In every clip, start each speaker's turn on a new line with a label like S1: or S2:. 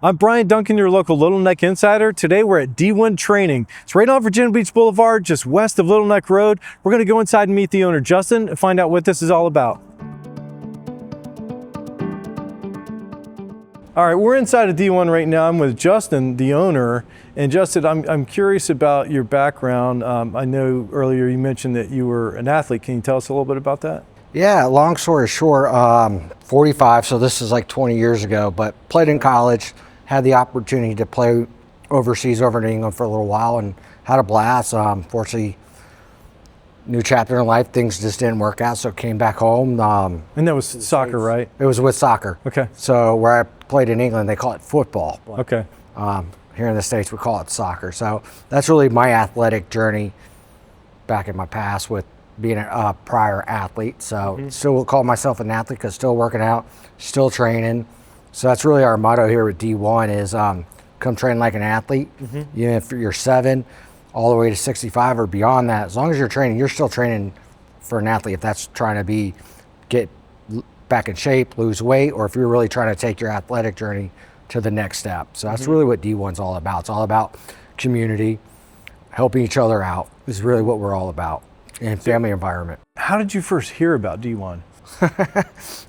S1: I'm Brian Duncan, your local Little Neck Insider. Today we're at D1 Training. It's right on Virginia Beach Boulevard, just west of Little Neck Road. We're going to go inside and meet the owner, Justin, and find out what this is all about. All right, we're inside of D1 right now. I'm with Justin, the owner. And Justin, I'm curious about your background. I know earlier you mentioned that you were an athlete. Can you tell us a little bit about that?
S2: Yeah, long story short, 45, so this is like 20 years ago, but played in college, had the opportunity to play overseas over in England for a little while and had a blast. Fortunately, new chapter in life, things just didn't work out, so came back home.
S1: And that was soccer, right?
S2: It was with soccer.
S1: Okay.
S2: So where I played in England, they call it football.
S1: Okay.
S2: Here in the States, we call it soccer. So that's really my athletic journey back in my past with being a prior athlete. So still will call myself an athlete because still working out, still training. So that's really our motto here with D1 is come train like an athlete. Even if you're 7 all the way to 65 or beyond that, as long as you're training, you're still training for an athlete. If that's trying to get back in shape, lose weight, or if you're really trying to take your athletic journey to the next step. So that's really what D1's all about. It's all about community, helping each other out is really what we're all about. And family environment.
S1: How did you first hear about D1?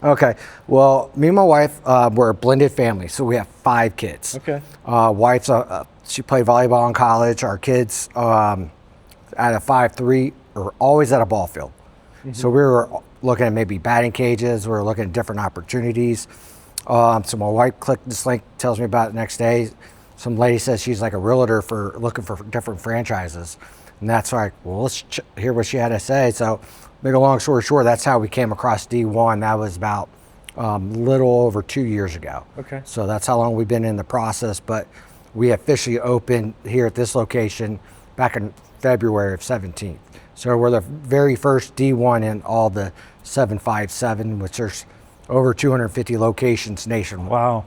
S2: Okay, well, me and my wife, we're a blended family, so we have 5 kids.
S1: Okay.
S2: Wife's, she played volleyball in college. Our kids, at a 5'3", are always at a ball field. So we were looking at maybe batting cages, we were looking at different opportunities. So my wife clicked this link, tells me about it the next day. Some lady says she's like a realtor looking for different franchises. And that's like, well, let's hear what she had to say. So, make a long story short, that's how we came across D1. That was about little over 2 years ago.
S1: Okay.
S2: So that's how long we've been in the process. But we officially opened here at this location back in February of 17th. So we're the very first D1 in all the 757, which there's over 250 locations nationwide.
S1: Wow.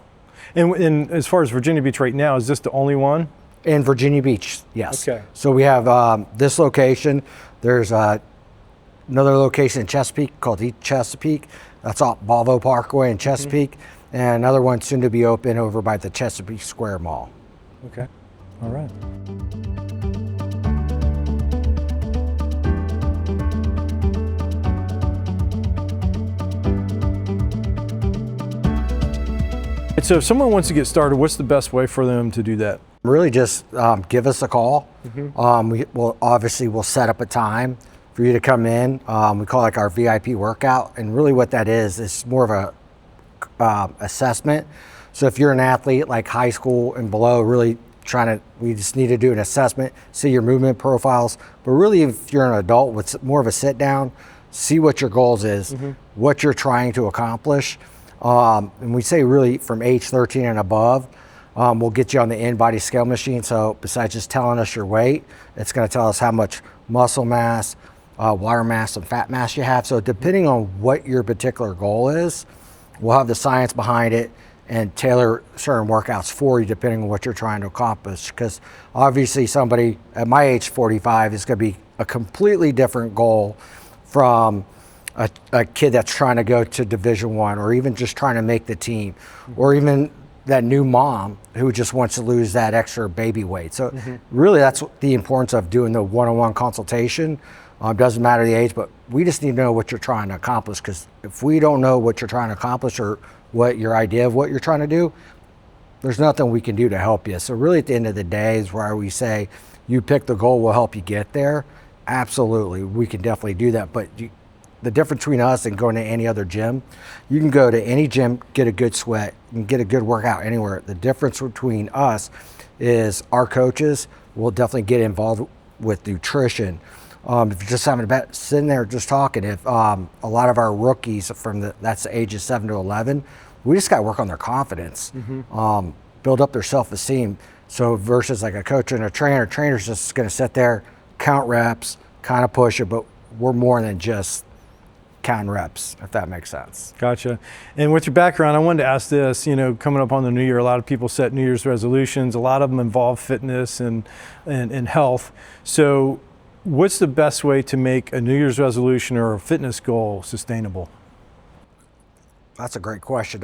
S1: And as far as Virginia Beach right now, is this the only one?
S2: In Virginia Beach, yes.
S1: Okay.
S2: So we have this location. There's another location in Chesapeake called East Chesapeake. That's off Volvo Parkway in Chesapeake. And another one soon to be open over by the Chesapeake Square Mall.
S1: Okay. All right. So if someone wants to get started, what's the best way for them to do that?
S2: Really just give us a call. We'll set up a time for you to come in. We call it like our VIP workout. And really what that is more of a assessment. So if you're an athlete like high school and below, really we just need to do an assessment, see your movement profiles. But really if you're an adult, it's more of a sit down, see what your goals is, what you're trying to accomplish. And we say really from age 13 and above, we'll get you on the in-body scale machine. So besides just telling us your weight, it's going to tell us how much muscle mass, water mass, and fat mass you have. So depending on what your particular goal is, we'll have the science behind it and tailor certain workouts for you depending on what you're trying to accomplish. Because obviously somebody at my age 45 is going to be a completely different goal from a kid that's trying to go to Division I or even just trying to make the team, or even that new mom who just wants to lose that extra baby weight. So really that's the importance of doing the one-on-one consultation. Doesn't matter the age, but we just need to know what you're trying to accomplish, because if we don't know what you're trying to accomplish or what your idea of what you're trying to do, there's nothing we can do to help you. So really at the end of the day is where we say, you pick the goal, we'll help you get there. Absolutely, we can definitely do that. But the difference between us and going to any other gym, you can go to any gym, get a good sweat, and get a good workout anywhere. The difference between us is our coaches will definitely get involved with nutrition. If you're just having sitting there just talking, if a lot of our rookies that's the ages 7 to 11, we just got to work on their confidence, build up their self-esteem. So versus like a coach and a trainer's just going to sit there, count reps, kind of push it, but we're more than just counting reps, if that makes sense.
S1: Gotcha. And with your background, I wanted to ask this, coming up on the new year, a lot of people set New Year's resolutions. A lot of them involve fitness and health. So what's the best way to make a New Year's resolution or a fitness goal sustainable?
S2: That's a great question.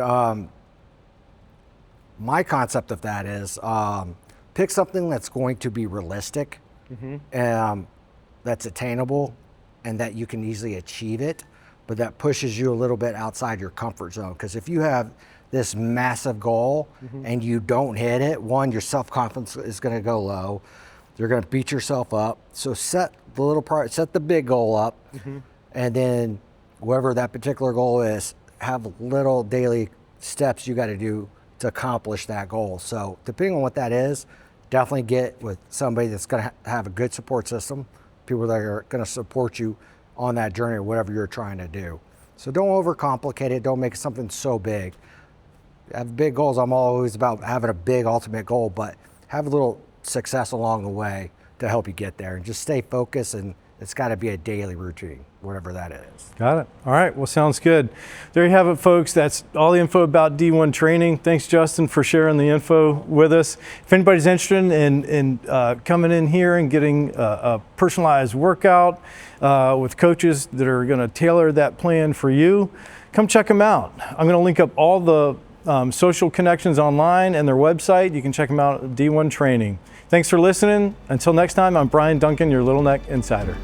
S2: My concept of that is pick something that's going to be realistic, that's attainable, and that you can easily achieve it, but that pushes you a little bit outside your comfort zone. Because if you have this massive goal and you don't hit it, one, your self-confidence is going to go low. You're going to beat yourself up. So set the little part, set the big goal up, and then whatever that particular goal is, have little daily steps you got to do to accomplish that goal. So depending on what that is, definitely get with somebody that's going to have a good support system, people that are going to support you on that journey or whatever you're trying to do. So don't overcomplicate it. Don't make it something so big. Have big goals. I'm always about having a big ultimate goal, but have a little success along the way to help you get there, and just stay focused, and it's got to be a daily routine, whatever that is.
S1: Got it. All right. Well, sounds good. There you have it, folks. That's all the info about D1 training. Thanks, Justin, for sharing the info with us. If anybody's interested in coming in here and getting a personalized workout with coaches that are going to tailor that plan for you, come check them out. I'm going to link up all the social connections online and their website. You can check them out at D1 Training. Thanks for listening. Until next time, I'm Brian Duncan, your Little Neck Insider.